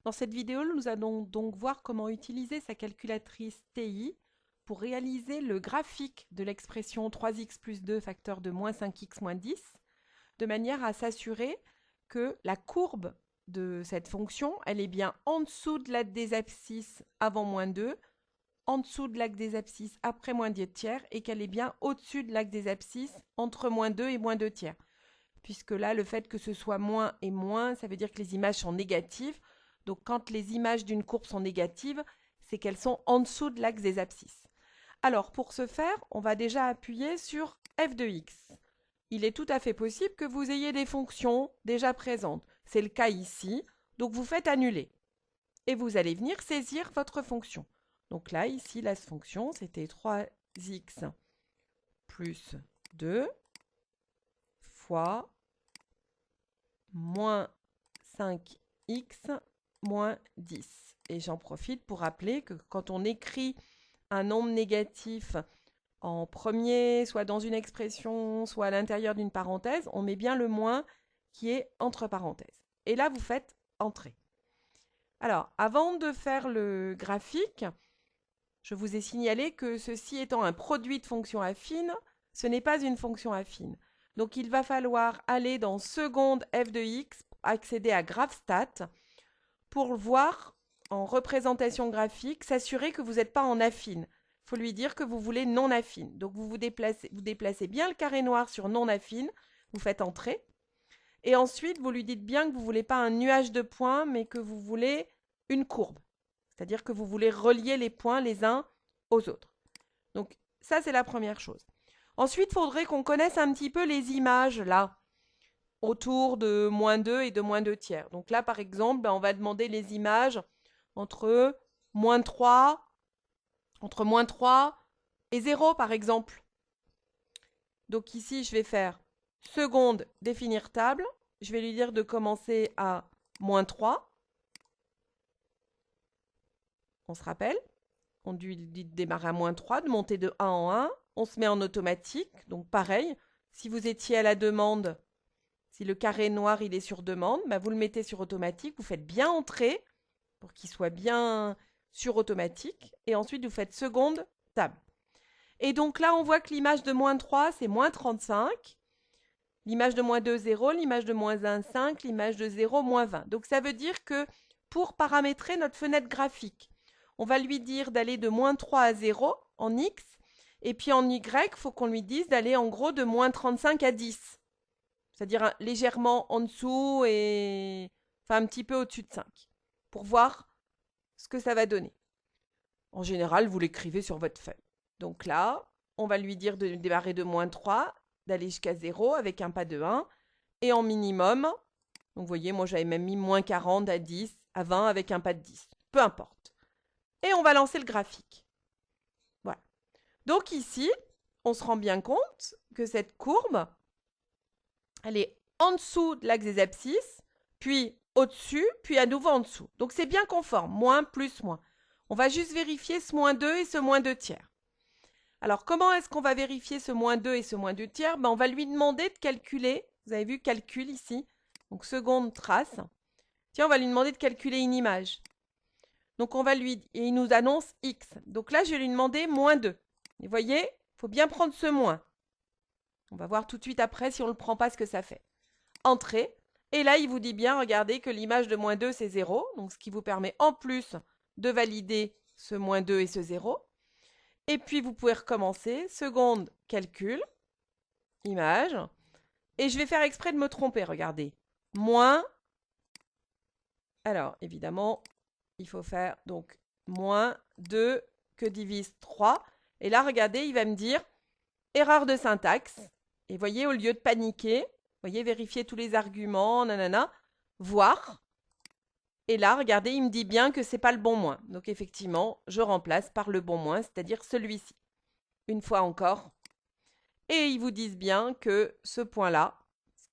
Dans cette vidéo, nous allons donc voir comment utiliser sa calculatrice TI pour réaliser le graphique de l'expression 3x plus 2 facteur de moins 5x moins 10, de manière à s'assurer que la courbe de cette fonction, elle est bien en dessous de l'axe des abscisses avant moins 2, en dessous de l'axe des abscisses après moins 2 tiers, et qu'elle est bien au-dessus de l'axe des abscisses entre moins 2 et moins 2 tiers. Puisque là, le fait que ce soit moins et moins, ça veut dire que les images sont négatives. Donc quand les images d'une courbe sont négatives, c'est qu'elles sont en dessous de l'axe des abscisses. Alors pour ce faire, on va déjà appuyer sur f de x. Il est tout à fait possible que vous ayez des fonctions déjà présentes. C'est le cas ici, donc vous faites annuler. Et vous allez venir saisir votre fonction. Donc là, ici, la fonction, c'était 3x plus 2 fois moins 5x moins 10. Et j'en profite pour rappeler que quand on écrit un nombre négatif en premier, soit dans une expression, soit à l'intérieur d'une parenthèse, on met bien le moins qui est entre parenthèses. Et là, vous faites entrer. Alors, avant de faire le graphique, je vous ai signalé que ceci étant un produit de fonction affine, ce n'est pas une fonction affine. Donc, il va falloir aller dans seconde f de x, accéder à GraphStat, pour voir en représentation graphique, s'assurer que vous n'êtes pas en affine. Il faut lui dire que vous voulez non affine. Donc, vous déplacez bien le carré noir sur non affine, vous faites entrer. Et ensuite, vous lui dites bien que vous ne voulez pas un nuage de points, mais que vous voulez une courbe. C'est-à-dire que vous voulez relier les points les uns aux autres. Donc, ça, c'est la première chose. Ensuite, il faudrait qu'on connaisse un petit peu les images, là, autour de moins 2 et de moins 2 tiers. Donc là, par exemple, on va demander les images entre moins 3, entre moins 3 et 0, par exemple. Donc ici, je vais faire seconde définir table. Je vais lui dire de commencer à moins 3. On se rappelle, on lui dit de démarrer à moins 3, de monter de 1 en 1. On se met en automatique. Donc pareil, si vous étiez à la demande, si le carré noir il est sur demande, bah vous le mettez sur automatique, vous faites bien entrer pour qu'il soit bien sur automatique. Et ensuite, vous faites seconde table. Et donc là, on voit que l'image de moins 3, c'est moins 35. L'image de moins 2, 0. L'image de moins 1, 5. L'image de 0, moins 20. Donc ça veut dire que pour paramétrer notre fenêtre graphique, on va lui dire d'aller de moins 3 à 0 en X. Et puis en Y, il faut qu'on lui dise d'aller en gros de moins 35 à 10. C'est-à-dire légèrement en dessous et enfin un petit peu au-dessus de 5. Pour voir ce que ça va donner. En général, vous l'écrivez sur votre feuille. Donc là, on va lui dire de démarrer de moins 3, d'aller jusqu'à 0 avec un pas de 1. Et en minimum, donc vous voyez, moi j'avais même mis moins 40 à 10, à 20 avec un pas de 10. Peu importe. Et on va lancer le graphique. Voilà. Donc ici, on se rend bien compte que cette courbe, elle est en dessous de l'axe des abscisses, puis au-dessus, puis à nouveau en dessous. Donc c'est bien conforme, moins plus moins. On va juste vérifier ce moins 2 et ce moins 2 tiers. Alors comment est-ce qu'on va vérifier ce moins 2 et ce moins 2 tiers? On va lui demander de calculer, vous avez vu calcul ici, donc seconde trace. Tiens, on va lui demander de calculer une image. Donc on va lui, et il nous annonce x. Donc là, je vais lui demander moins 2. Et vous voyez, il faut bien prendre ce moins. On va voir tout de suite après si on ne le prend pas ce que ça fait. Entrée. Et là, il vous dit bien, regardez, que l'image de moins 2, c'est 0. Donc, ce qui vous permet en plus de valider ce moins 2 et ce 0. Et puis, vous pouvez recommencer. Seconde, calcul, image. Et je vais faire exprès de me tromper, regardez. Moins. Alors, évidemment, il faut faire donc moins 2 que divise 3. Et là, regardez, il va me dire erreur de syntaxe. Et voyez, au lieu de paniquer, voyez, vérifier tous les arguments, nanana, voir. Et là, regardez, il me dit bien que ce n'est pas le bon moins. Donc effectivement, je remplace par le bon moins, c'est-à-dire celui-ci. Une fois encore. Et ils vous disent bien que ce point-là,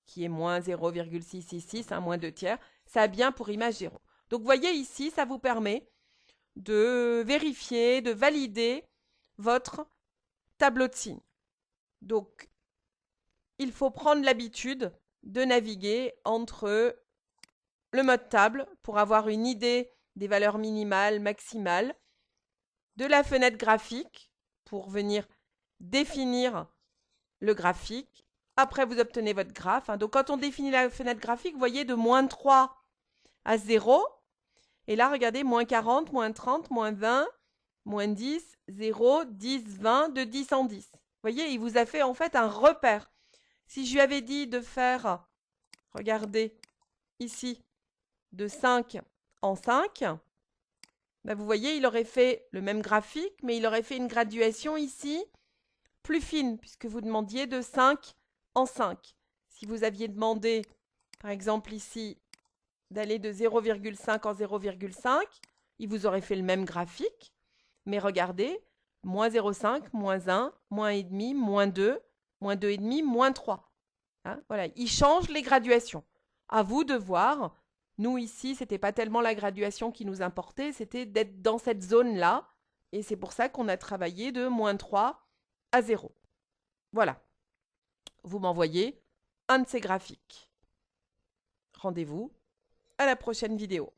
qui est moins 0,666, moins 2 tiers, ça a bien pour image 0. Donc vous voyez ici, ça vous permet de vérifier, de valider votre tableau de signes. Donc, il faut prendre l'habitude de naviguer entre le mode table pour avoir une idée des valeurs minimales, maximales, de la fenêtre graphique pour venir définir le graphique. Après, vous obtenez votre graphe. Donc, quand on définit la fenêtre graphique, vous voyez de moins 3 à 0. Et là, regardez, moins 40, moins 30, moins 20, moins 10, 0, 10, 20, de 10 en 10. Vous voyez, il vous a fait en fait un repère. Si je lui avais dit de faire, regardez, ici, de 5 en 5, ben vous voyez, il aurait fait le même graphique, mais il aurait fait une graduation ici plus fine, puisque vous demandiez de 5 en 5. Si vous aviez demandé, par exemple ici, d'aller de 0,5 en 0,5, il vous aurait fait le même graphique, mais regardez, moins 0,5, moins 1, moins 1,5, moins 2, moins 2,5, moins 3. Hein, voilà, il change les graduations. À vous de voir. Nous, ici, ce n'était pas tellement la graduation qui nous importait, c'était d'être dans cette zone-là. Et c'est pour ça qu'on a travaillé de moins 3 à 0. Voilà. Vous m'envoyez un de ces graphiques. Rendez-vous à la prochaine vidéo.